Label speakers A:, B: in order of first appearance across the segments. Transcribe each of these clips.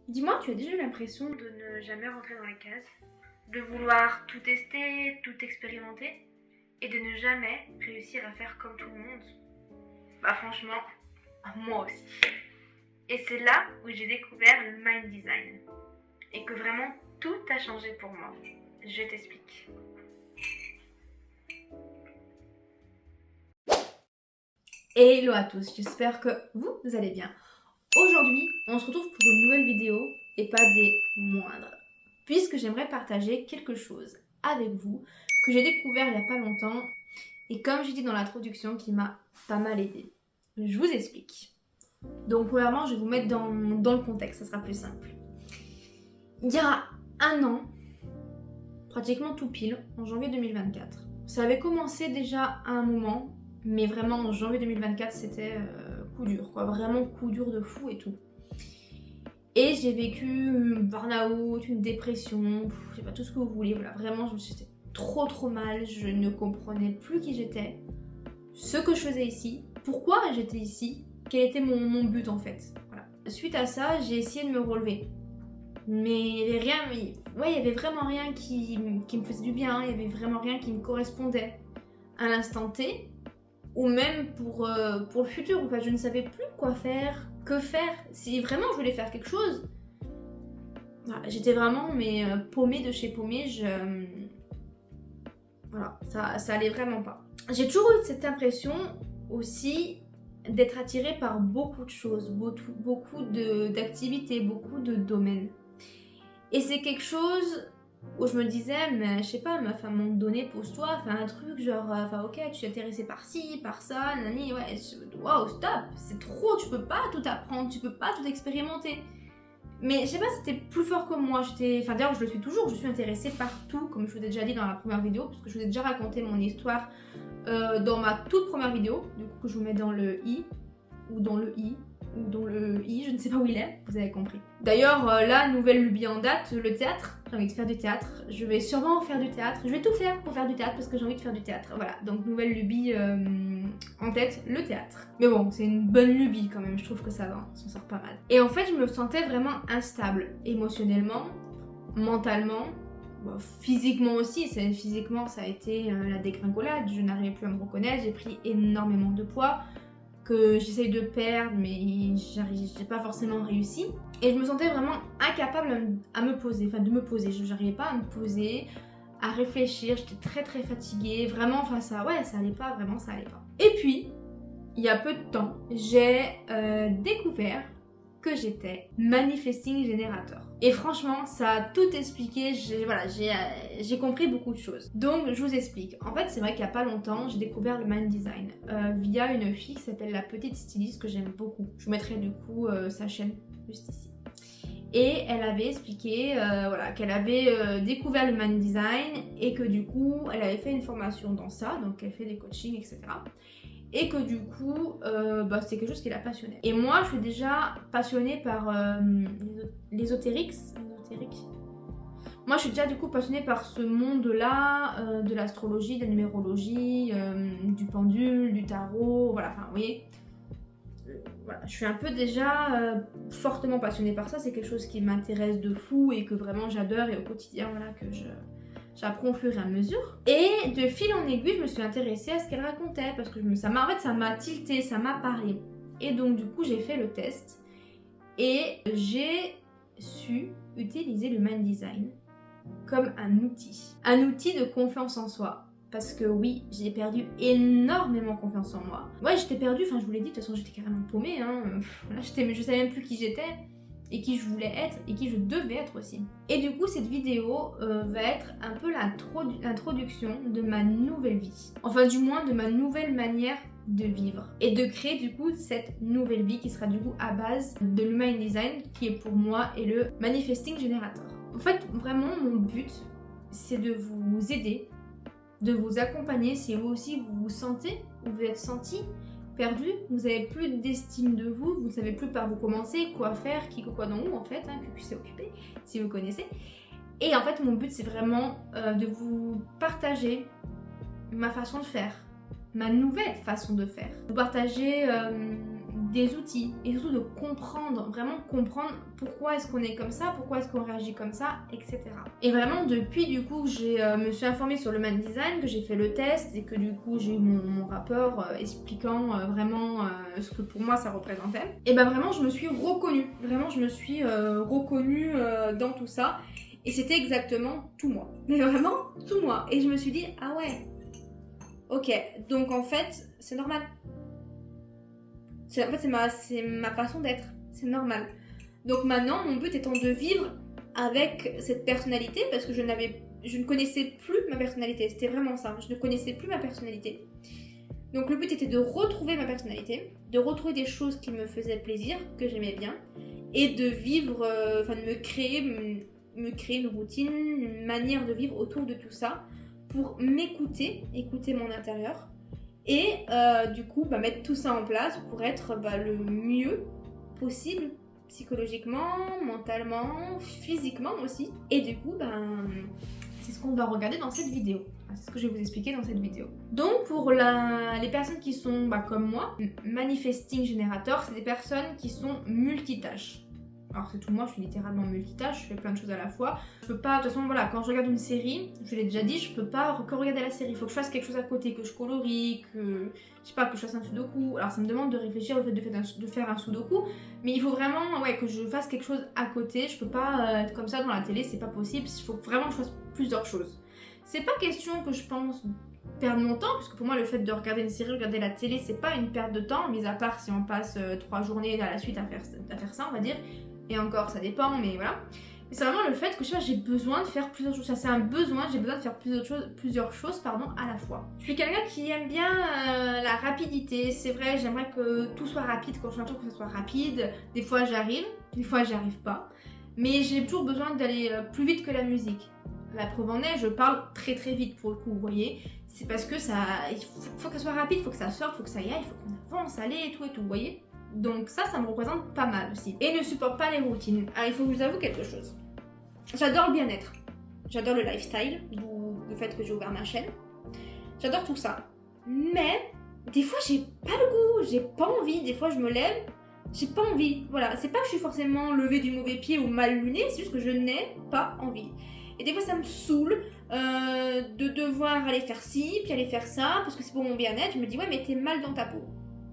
A: Dis-moi, tu as déjà eu l'impression de ne jamais rentrer dans les cases, de vouloir tout tester, tout expérimenter, et de ne jamais réussir à faire comme tout le monde? Bah franchement, moi aussi. Et c'est là où j'ai découvert le Mind Design, et que vraiment tout a changé pour moi. Je t'explique. Hello à tous, j'espère que vous allez bien. Aujourd'hui, on se retrouve pour une nouvelle vidéo et pas des moindres, puisque j'aimerais partager quelque chose avec vous que j'ai découvert il n'y a pas longtemps et comme j'ai dit dans l'introduction qui m'a pas mal aidé. Je vous explique. Donc premièrement, je vais vous mettre dans le contexte, ça sera plus simple. Il y a un an, pratiquement tout pile, en janvier 2024, ça avait commencé déjà à un moment, mais vraiment en janvier 2024 c'était coup dur, quoi, vraiment coup dur de fou et tout. Et j'ai vécu un burn-out, une dépression, je sais pas, tout ce que vous voulez, voilà, vraiment je me sentais trop mal, je ne comprenais plus qui j'étais, ce que je faisais ici, pourquoi j'étais ici, quel était mon but en fait. Voilà. Suite à ça, j'ai essayé de me relever. Mais il y avait rien, il y avait vraiment rien qui me faisait du bien, il y avait vraiment rien qui me correspondait à l'instant T, ou même pour le futur. En fait, je ne savais plus quoi faire, que faire. Si vraiment je voulais faire quelque chose, voilà, j'étais vraiment paumée de chez paumée. Voilà, ça allait vraiment pas. J'ai toujours eu cette impression aussi d'être attirée par beaucoup de choses, beaucoup d'activités, beaucoup de domaines. Et c'est quelque chose où je me disais, mais je sais pas, à un moment donné, pose-toi, fais un truc genre, ok, tu es intéressé par ci, par ça, nani, ouais, waouh, stop, c'est trop, tu peux pas tout apprendre, tu peux pas tout expérimenter. Mais je sais pas, c'était plus fort que moi, d'ailleurs je le suis toujours, je suis intéressée par tout, comme je vous ai déjà dit dans la première vidéo, parce que je vous ai déjà raconté mon histoire dans ma toute première vidéo, du coup que je vous mets dans le i, ou dans le i, je ne sais pas où il est, vous avez compris. D'ailleurs, là, nouvelle lubie en date, le théâtre, j'ai envie de faire du théâtre, je vais sûrement faire du théâtre, je vais tout faire pour faire du théâtre parce que j'ai envie de faire du théâtre, voilà, donc nouvelle lubie en tête, le théâtre. Mais bon, c'est une bonne lubie quand même, je trouve que ça va, on s'en sort pas mal. Et en fait, je me sentais vraiment instable, émotionnellement, mentalement, bon, physiquement aussi, physiquement ça a été la dégringolade, je n'arrivais plus à me reconnaître, j'ai pris énormément de poids, que j'essaye de perdre mais j'ai pas forcément réussi et je me sentais vraiment incapable à me poser, enfin de me poser, j'arrivais pas à me poser, à réfléchir, j'étais très fatiguée, vraiment, enfin ça allait pas, vraiment ça allait pas. Et puis il y a peu de temps j'ai découvert que j'étais manifesting générateur. Et franchement, ça a tout expliqué, j'ai compris beaucoup de choses. Donc, je vous explique. En fait, c'est vrai qu'il n'y a pas longtemps, j'ai découvert le Mind Design via une fille qui s'appelle La Petite Styliste, que j'aime beaucoup. Je vous mettrai du coup sa chaîne juste ici. Et elle avait expliqué qu'elle avait découvert le Mind Design et que du coup, elle avait fait une formation dans ça, donc elle fait des coachings, etc. Et que du coup, c'était quelque chose qui la passionnait. Et moi, je suis déjà passionnée par l'ésotérique. Moi, je suis déjà du coup passionnée par ce monde-là, de l'astrologie, de la numérologie, du pendule, du tarot, voilà, enfin, vous voyez. Voilà, je suis un peu déjà fortement passionnée par ça, c'est quelque chose qui m'intéresse de fou et que vraiment j'adore et au quotidien, voilà, que j'apprends au fur et à mesure. Et de fil en aiguille, je me suis intéressée à ce qu'elle racontait parce que ça m'a tilté, ça m'a parlé. Et donc du coup, j'ai fait le test et j'ai su utiliser le Mind Design comme un outil de confiance en soi. Parce que oui, j'ai perdu énormément confiance en moi. Ouais, j'étais perdue, enfin je vous l'ai dit, de toute façon j'étais carrément paumée, hein. Là, je savais même plus qui j'étais et qui je voulais être et qui je devais être aussi. Et du coup, cette vidéo va être un peu l'introduction de ma nouvelle vie. Enfin, du moins de ma nouvelle manière de vivre et de créer du coup cette nouvelle vie qui sera du coup à base de l'Human Design qui est pour moi et le Manifesting Generator. En fait, vraiment, mon but, c'est de vous aider, de vous accompagner si vous aussi vous vous sentez ou vous êtes senti perdu, vous n'avez plus d'estime de vous, vous ne savez plus par où commencer, quoi faire, qui, quoi, dans où en fait, que c'est occupé, si vous connaissez. Et en fait, mon but, c'est vraiment de vous partager ma façon de faire, ma nouvelle façon de faire. Vous partager des outils et surtout de comprendre, vraiment comprendre pourquoi est-ce qu'on est comme ça, pourquoi est-ce qu'on réagit comme ça, etc. Et vraiment depuis du coup que me suis informée sur le Human Design, que j'ai fait le test et que du coup j'ai eu mon rapport expliquant vraiment ce que pour moi ça représentait, et ben vraiment je me suis reconnue, dans tout ça et c'était exactement tout moi, mais vraiment tout moi. Et je me suis dit ah ouais, ok, donc en fait c'est normal. En fait, c'est ma façon d'être. C'est normal. Donc maintenant, mon but étant de vivre avec cette personnalité parce que je ne connaissais plus ma personnalité. C'était vraiment ça. Je ne connaissais plus ma personnalité. Donc le but était de retrouver ma personnalité, de retrouver des choses qui me faisaient plaisir, que j'aimais bien, et de vivre, de me créer une routine, une manière de vivre autour de tout ça pour m'écouter, écouter mon intérieur. Et du coup, mettre tout ça en place pour être le mieux possible, psychologiquement, mentalement, physiquement aussi. Et du coup, c'est ce qu'on va regarder dans cette vidéo. C'est ce que je vais vous expliquer dans cette vidéo. Donc pour les personnes qui sont comme moi, Manifesting Generator, c'est des personnes qui sont multitâches. Alors c'est tout moi, je suis littéralement multitâche, je fais plein de choses à la fois. Je peux pas, de toute façon voilà, quand je regarde une série, je l'ai déjà dit, je peux pas que regarder la série. Il faut que je fasse quelque chose à côté, que je colorie, que je sais pas, que je fasse un sudoku. Alors ça me demande de réfléchir au fait de faire un sudoku, mais il faut vraiment que je fasse quelque chose à côté. Je peux pas être comme ça dans la télé, c'est pas possible. Il faut vraiment que je fasse plusieurs choses. C'est pas question que je pense perdre mon temps, parce que pour moi le fait de regarder une série, regarder la télé, c'est pas une perte de temps, mis à part si on passe 3 journées à la suite à faire ça, on va dire. Et encore, ça dépend, mais voilà. Mais c'est vraiment le fait que j'ai besoin de faire plusieurs choses. Ça, c'est un besoin, j'ai besoin de faire plusieurs choses à la fois. Je suis quelqu'un qui aime bien la rapidité. C'est vrai, j'aimerais que tout soit rapide quand je m'attends que ça soit rapide. Des fois, j'arrive, des fois, j'y arrive pas. Mais j'ai toujours besoin d'aller plus vite que la musique. La preuve en est, je parle très très vite pour le coup, vous voyez. C'est parce que il faut que ça soit rapide, il faut que ça sorte, il faut que ça y aille, il faut qu'on avance, aller et tout, vous voyez. Donc ça me représente pas mal aussi. Et ne supporte pas les routines. Alors il faut que je vous avoue quelque chose. J'adore le bien-être. J'adore le lifestyle, d'où le fait que j'ai ouvert ma chaîne. J'adore tout ça. Mais des fois j'ai pas le goût, j'ai pas envie. Des fois je me lève, j'ai pas envie. Voilà, c'est pas que je suis forcément levée du mauvais pied ou mal lunée, c'est juste que je n'ai pas envie. Et des fois ça me saoule de devoir aller faire ci, puis aller faire ça, parce que c'est pour mon bien-être. Je me dis ouais mais t'es mal dans ta peau.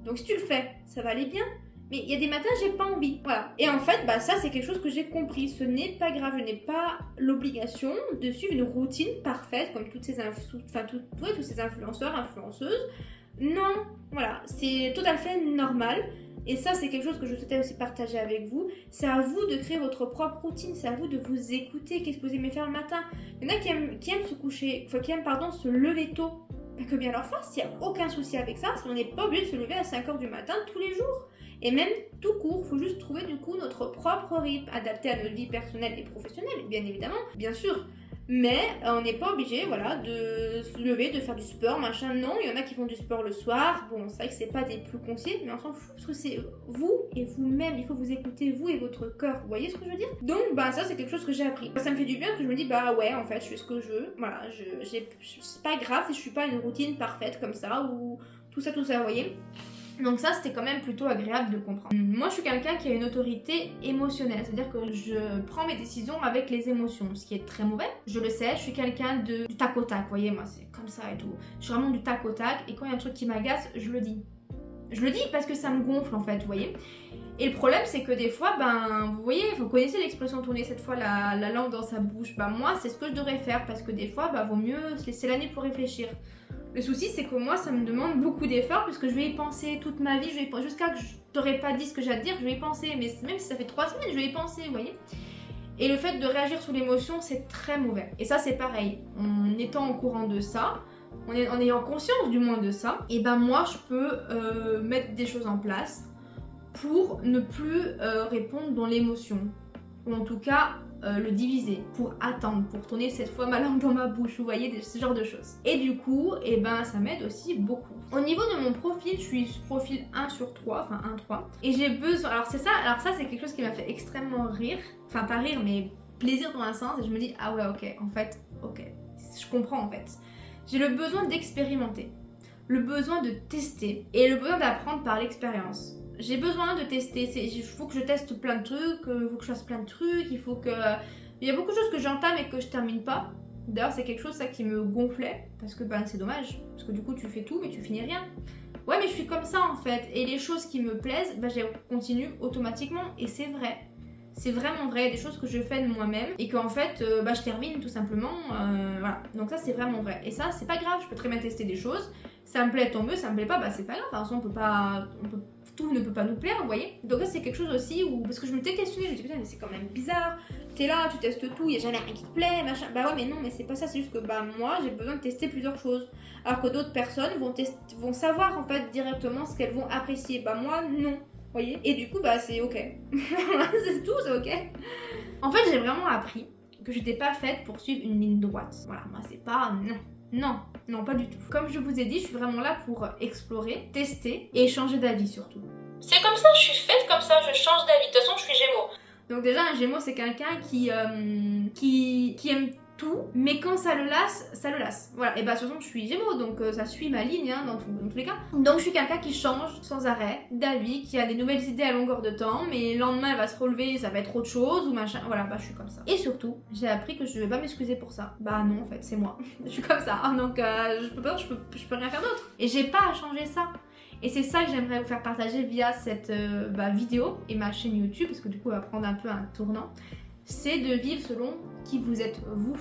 A: Donc si tu le fais, ça va aller bien. Mais il y a des matins, j'ai pas envie. Voilà. Et en fait, ça c'est quelque chose que j'ai compris. Ce n'est pas grave. Je n'ai pas l'obligation de suivre une routine parfaite comme tous ces influenceurs, influenceuses. Non, voilà. C'est tout à fait normal. Et ça, c'est quelque chose que je souhaitais aussi partager avec vous. C'est à vous de créer votre propre routine. C'est à vous de vous écouter. Qu'est-ce que vous aimez faire le matin? Il y en a qui aiment se coucher, se lever tôt. Que bien leur fasse, il n'y a aucun souci avec ça, on n'est pas obligé de se lever à 5h du matin tous les jours. Et même tout court, il faut juste trouver du coup notre propre rythme, adapté à notre vie personnelle et professionnelle, bien évidemment, bien sûr. Mais on n'est pas obligé, de se lever, de faire du sport, machin. Non, il y en a qui font du sport le soir. Bon, c'est vrai que c'est pas des plus conseillés, mais on s'en fout parce que c'est vous et vous-même. Il faut vous écouter, vous et votre cœur. Vous voyez ce que je veux dire? Donc, ça, c'est quelque chose que j'ai appris. Ça me fait du bien que je me dis, ouais, en fait, je fais ce que je veux. Voilà, c'est pas grave si je suis pas une routine parfaite comme ça ou tout ça, vous voyez? Donc ça, c'était quand même plutôt agréable de comprendre. Moi, je suis quelqu'un qui a une autorité émotionnelle, c'est-à-dire que je prends mes décisions avec les émotions, ce qui est très mauvais. Je le sais, je suis quelqu'un du tac au tac, vous voyez, moi, c'est comme ça et tout. Je suis vraiment du tac au tac, et quand il y a un truc qui m'agace, je le dis. Je le dis parce que ça me gonfle, en fait, vous voyez. Et le problème, c'est que des fois, vous voyez, vous connaissez l'expression tourner cette fois la langue dans sa bouche. Moi, c'est ce que je devrais faire, parce que des fois, vaut mieux se laisser la nuit pour réfléchir. Le souci, c'est que moi, ça me demande beaucoup d'efforts parce que je vais y penser toute ma vie, jusqu'à que je t'aurais pas dit ce que j'ai à te dire, je vais y penser. Mais même si ça fait 3 semaines, je vais y penser, vous voyez. Et le fait de réagir sous l'émotion, c'est très mauvais. Et ça, c'est pareil. En étant au courant de ça, en ayant conscience du moins de ça, et moi, je peux mettre des choses en place pour ne plus répondre dans l'émotion. Ou en tout cas, le diviser, pour attendre, pour tourner cette fois ma langue dans ma bouche, vous voyez, ce genre de choses. Et du coup, ça m'aide aussi beaucoup. Au niveau de mon profil, je suis profil 1/3, enfin 1/3. Et j'ai besoin, alors ça c'est quelque chose qui m'a fait extrêmement rire, enfin pas rire, mais plaisir dans un sens, et je me dis, ah ouais, ok, en fait, ok, je comprends en fait. J'ai le besoin d'expérimenter, le besoin de tester, et le besoin d'apprendre par l'expérience. j'ai besoin de tester, il faut que je teste plein de trucs, il faut que je fasse plein de trucs, il faut que... Il y a beaucoup de choses que j'entame et que je termine pas. D'ailleurs c'est quelque chose ça qui me gonflait, parce que c'est dommage, parce que du coup tu fais tout mais tu finis rien. Ouais mais je suis comme ça en fait, et les choses qui me plaisent, je les continue automatiquement, et c'est vrai. C'est vraiment vrai, des choses que je fais de moi-même et qu'en fait je termine tout simplement, voilà. Donc ça c'est vraiment vrai, et ça c'est pas grave, je peux très bien tester des choses, ça me plaît tant mieux, ça me plaît pas, c'est pas grave, de toute façon tout ne peut pas nous plaire, vous voyez. Donc ça c'est quelque chose aussi où, parce que je me t'ai questionné, je me dis putain mais c'est quand même bizarre, t'es là, tu testes tout, y a jamais rien qui te plaît, machin, ouais mais non mais c'est pas ça, c'est juste que moi j'ai besoin de tester plusieurs choses, alors que d'autres personnes vont savoir en fait directement ce qu'elles vont apprécier, moi non. Voyez, et du coup c'est ok. C'est tout, c'est ok. En fait j'ai vraiment appris que j'étais pas faite pour suivre une ligne droite. Voilà, moi c'est pas... Non, pas du tout. Comme je vous ai dit, je suis vraiment là pour explorer, tester et changer d'avis surtout. C'est comme ça, je suis faite comme ça, je change d'avis. De toute façon je suis Gémeaux. Donc déjà un Gémeaux c'est quelqu'un qui aime tout, mais quand ça le lasse, ça le lasse. Voilà, et de toute façon je suis Gémeaux, donc ça suit ma ligne dans tous les cas. Donc je suis quelqu'un qui change sans arrêt d'avis, qui a des nouvelles idées à longueur de temps, mais le lendemain elle va se relever, ça va être autre chose ou machin, voilà, je suis comme ça. Et surtout, j'ai appris que je vais pas m'excuser pour ça. Non en fait, c'est moi. Je suis comme ça, donc je peux rien faire d'autre. Et j'ai pas à changer ça. Et c'est ça que j'aimerais vous faire partager via cette vidéo et ma chaîne YouTube, parce que du coup elle va prendre un peu un tournant. C'est de vivre selon qui vous êtes vous,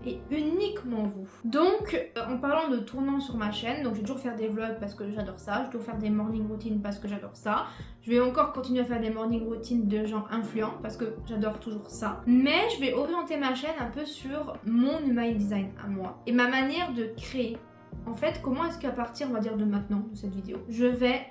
A: et uniquement vous. Donc en parlant de tournant sur ma chaîne, donc je vais toujours faire des vlogs parce que j'adore ça, je vais toujours faire des morning routines parce que j'adore ça, je vais encore continuer à faire des morning routines de gens influents parce que j'adore toujours ça, mais je vais orienter ma chaîne un peu sur mon human design à moi et ma manière de créer. En fait, comment est-ce qu'à partir, on va dire, de maintenant, de cette vidéo, je vais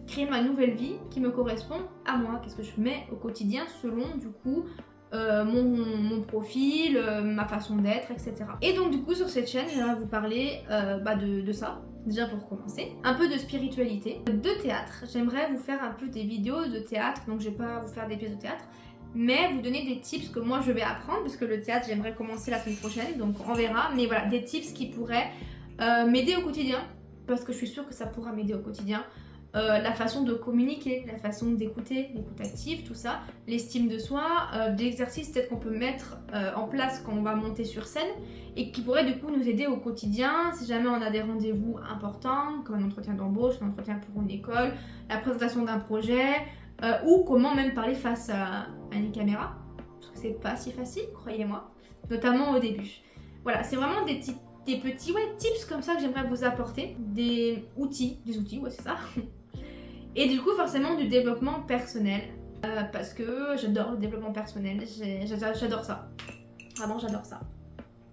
A: créer ma nouvelle vie qui me correspond à moi, qu'est-ce que je mets au quotidien selon du coup mon profil, ma façon d'être, etc. Et donc du coup sur cette chaîne j'aimerais vous parler de ça, déjà pour commencer, un peu de spiritualité, de théâtre. J'aimerais vous faire un peu des vidéos de théâtre, donc je vais pas vous faire des pièces de théâtre, mais vous donner des tips que moi je vais apprendre, parce que le théâtre j'aimerais commencer la semaine prochaine, donc on verra, mais voilà, des tips qui pourraient m'aider au quotidien, parce que je suis sûre que ça pourra m'aider au quotidien. La façon de communiquer, la façon d'écouter, l'écoute active, tout ça, l'estime de soi, des exercices peut-être qu'on peut mettre en place quand on va monter sur scène et qui pourraient du coup nous aider au quotidien si jamais on a des rendez-vous importants comme un entretien d'embauche, un entretien pour une école, la présentation d'un projet ou comment même parler face à une caméra, parce que c'est pas si facile, croyez-moi, notamment au début. Voilà, c'est vraiment des petits tips comme ça que j'aimerais vous apporter, des outils, ouais c'est ça. Et du coup forcément du développement personnel, parce que j'adore le développement personnel, j'adore ça, vraiment j'adore ça.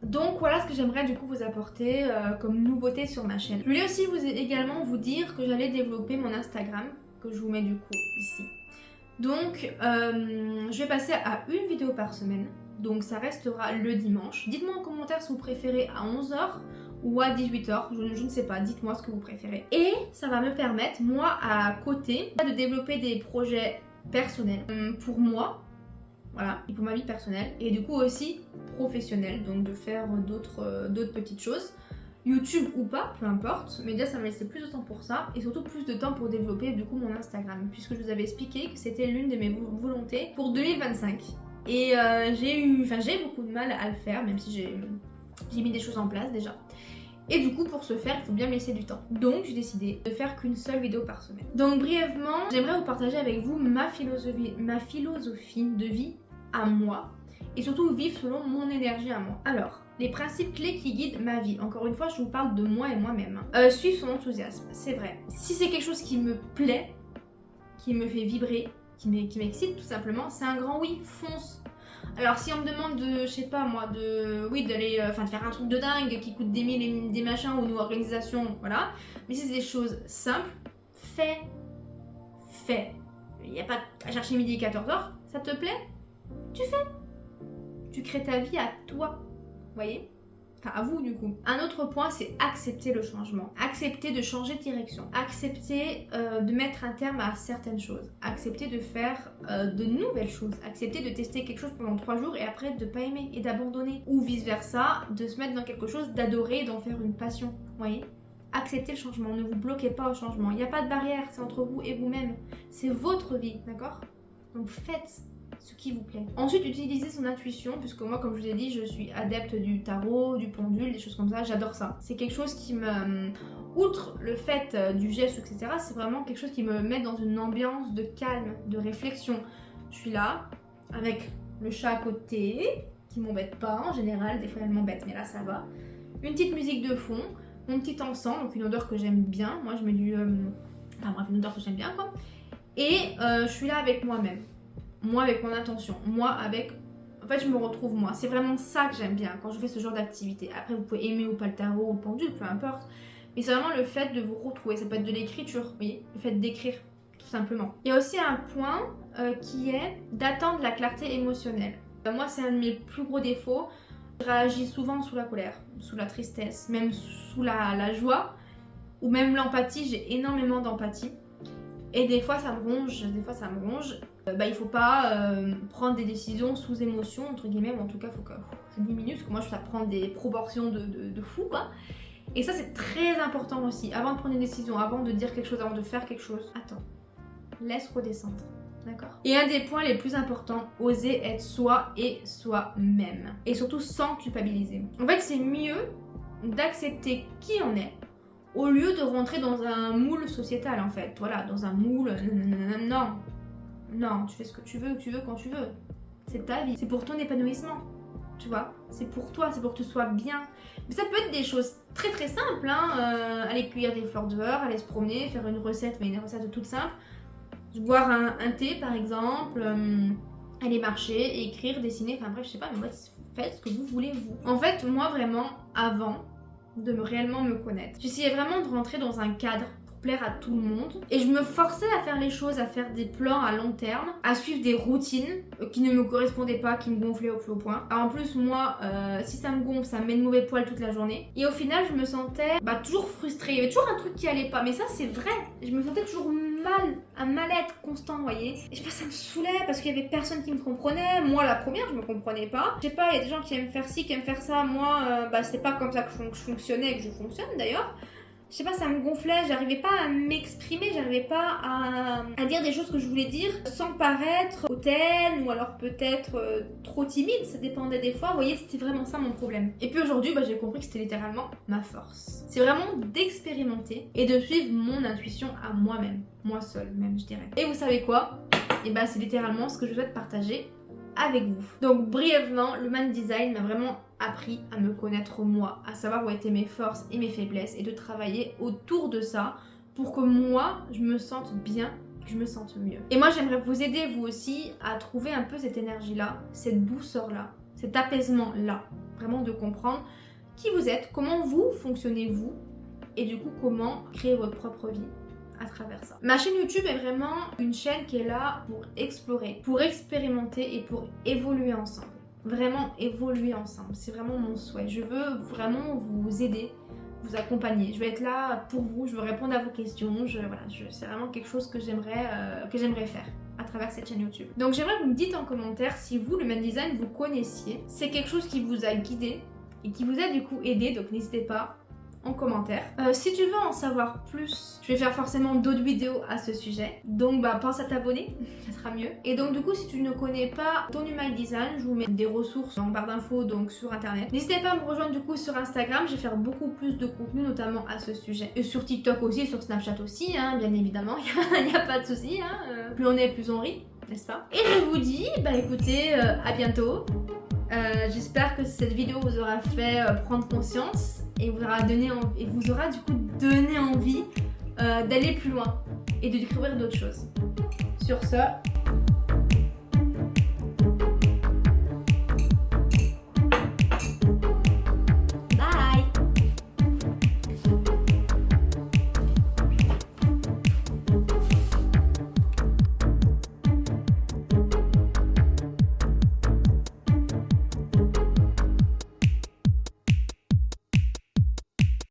A: Donc voilà ce que j'aimerais du coup vous apporter comme nouveauté sur ma chaîne. Je voulais aussi également vous dire que j'allais développer mon Instagram, que je vous mets du coup ici. Donc je vais passer à une vidéo par semaine, donc ça restera le dimanche. Dites-moi en commentaire si vous préférez à 11h ou à 18h, je ne sais pas, dites-moi ce que vous préférez. Et ça va me permettre, moi, à côté, de développer des projets personnels pour moi, voilà, et pour ma vie personnelle, et du coup aussi professionnelle, donc de faire d'autres petites choses, YouTube ou pas, peu importe, mais déjà ça me laissait plus de temps pour ça, et surtout plus de temps pour développer du coup mon Instagram, puisque je vous avais expliqué que c'était l'une de mes volontés pour 2025. Et j'ai beaucoup de mal à le faire, même si j'ai mis des choses en place déjà. Et du coup pour ce faire il faut bien me laisser du temps. Donc j'ai décidé de faire qu'une seule vidéo par semaine. Donc brièvement j'aimerais vous partager avec vous ma philosophie de vie à moi. Et surtout vivre selon mon énergie à moi. Alors, les principes clés qui guident ma vie. Encore une fois je vous parle de moi et moi-même. Suivre son enthousiasme, c'est vrai. Si c'est quelque chose qui me plaît, qui me fait vibrer, qui m'excite tout simplement, c'est un grand oui, fonce. Alors si on me demande de, je sais pas moi, de faire un truc de dingue qui coûte des mille et des machins ou une organisation, voilà. Mais si c'est des choses simples, fais. Il n'y a pas à chercher midi et 14h, ça te plaît? Tu fais. Tu crées ta vie à toi, voyez? Enfin à vous du coup. Un autre point c'est accepter le changement, accepter de changer de direction, accepter de mettre un terme à certaines choses, accepter de faire de nouvelles choses, accepter de tester quelque chose pendant 3 jours et après de pas aimer et d'abandonner, ou vice versa, de se mettre dans quelque chose, d'adorer et d'en faire une passion, voyez? acceptez le changement, ne vous bloquez pas au changement. Il n'y a pas de barrière, c'est entre vous et vous-même. C'est votre vie, d'accord? Donc faites ce qui vous plaît. Ensuite, utilisez son intuition, puisque moi, comme je vous ai dit, je suis adepte du tarot, du pendule, des choses comme ça, j'adore ça. C'est quelque chose qui me... Outre le fait du geste, etc., c'est vraiment quelque chose qui me met dans une ambiance de calme, de réflexion. Je suis là, avec le chat à côté, qui m'embête pas en général, des fois elle m'embête, mais là ça va. Une petite musique de fond, mon petit encens, donc une odeur que j'aime bien, moi je mets du... Enfin bref, une odeur que j'aime bien quoi. Et je suis là avec moi-même. Moi avec mon intention, moi avec... En fait je me retrouve moi, c'est vraiment ça que j'aime bien quand je fais ce genre d'activité. Après vous pouvez aimer ou pas le tarot ou le pendule, peu importe. Mais c'est vraiment le fait de vous retrouver, ça peut être de l'écriture, vous voyez, le fait d'écrire tout simplement. Il y a aussi un point qui est d'attendre la clarté émotionnelle. Moi c'est un de mes plus gros défauts, je réagis souvent sous la colère, sous la tristesse, même sous la joie, ou même l'empathie, j'ai énormément d'empathie. Et des fois ça me ronge, il faut pas prendre des décisions sous émotion, entre guillemets, ou en tout cas faut que je diminue, parce que moi ça prend des proportions de fou quoi. Et ça c'est très important aussi, avant de prendre une décision, avant de dire quelque chose, avant de faire quelque chose, attends, laisse redescendre, d'accord? Et un des points les plus importants, oser être soi et soi-même. Et surtout sans culpabiliser. En fait c'est mieux d'accepter qui on est, au lieu de rentrer dans un moule sociétal en fait, voilà, dans un moule, non, tu fais ce que tu veux, quand tu veux. C'est ta vie, c'est pour ton épanouissement, tu vois. C'est pour toi, c'est pour que tu sois bien. Mais ça peut être des choses très très simples, hein. Aller cueillir des fleurs dehors, aller se promener, faire une recette, mais une recette toute simple. Boire un thé par exemple, aller marcher, écrire, dessiner, enfin bref, je sais pas, mais moi, faites ce que vous voulez vous. En fait, moi vraiment, avant de réellement me connaître, j'essayais vraiment de rentrer dans un cadre pour plaire à tout le monde et je me forçais à faire les choses, à faire des plans à long terme, à suivre des routines qui ne me correspondaient pas, qui me gonflaient au plus haut point. Alors en plus moi, si ça me gonfle, ça me met de mauvais poils toute la journée et au final je me sentais toujours frustrée, il y avait toujours un truc qui allait pas, mais ça c'est vrai, je me sentais toujours mal, un mal-être constant, vous voyez. Et je sais pas, ça me saoulait parce qu'il y avait personne qui me comprenait. Moi, la première, je me comprenais pas. Je sais pas, il y a des gens qui aiment faire ci, qui aiment faire ça. Moi, c'est pas comme ça que je fonctionnais et que je fonctionne d'ailleurs. Je sais pas, ça me gonflait, j'arrivais pas à m'exprimer, j'arrivais pas à dire des choses que je voulais dire sans paraître hautaine ou alors peut-être trop timide, ça dépendait des fois, vous voyez, c'était vraiment ça mon problème. Et puis aujourd'hui, j'ai compris que c'était littéralement ma force. C'est vraiment d'expérimenter et de suivre mon intuition à moi-même, moi seule même je dirais. Et vous savez quoi? Et c'est littéralement ce que je souhaite partager avec vous. Donc brièvement, l'Human Design m'a vraiment appris à me connaître moi, à savoir où étaient mes forces et mes faiblesses et de travailler autour de ça pour que moi je me sente bien, que je me sente mieux. Et moi j'aimerais vous aider vous aussi à trouver un peu cette énergie là, cette douceur là, cet apaisement là, vraiment de comprendre qui vous êtes, comment vous fonctionnez vous et du coup comment créer votre propre vie à travers ça. Ma chaîne YouTube est vraiment une chaîne qui est là pour explorer, pour expérimenter et pour évoluer ensemble. Vraiment évoluer ensemble, c'est vraiment mon souhait. Je veux vraiment vous aider, vous accompagner. Je vais être là pour vous, je veux répondre à vos questions. C'est vraiment quelque chose que j'aimerais faire à travers cette chaîne YouTube. Donc j'aimerais que vous me dites en commentaire si vous, le Human Design, vous connaissiez. C'est quelque chose qui vous a guidé et qui vous a du coup aidé, donc n'hésitez pas en commentaire. Si tu veux en savoir plus, je vais faire forcément d'autres vidéos à ce sujet. Donc pense à t'abonner, ça sera mieux. Et donc du coup, si tu ne connais pas ton Human Design, je vous mets des ressources en barre d'infos donc sur internet. N'hésitez pas à me rejoindre du coup sur Instagram, je vais faire beaucoup plus de contenu notamment à ce sujet. Et sur TikTok aussi, et sur Snapchat aussi, hein, bien évidemment, il n'y a pas de souci. Hein. Plus on est, plus on rit, n'est-ce pas? Et je vous dis, écoutez, à bientôt. J'espère que cette vidéo vous aura fait prendre conscience et vous aura du coup donné envie d'aller plus loin et de découvrir d'autres choses. Sur ce,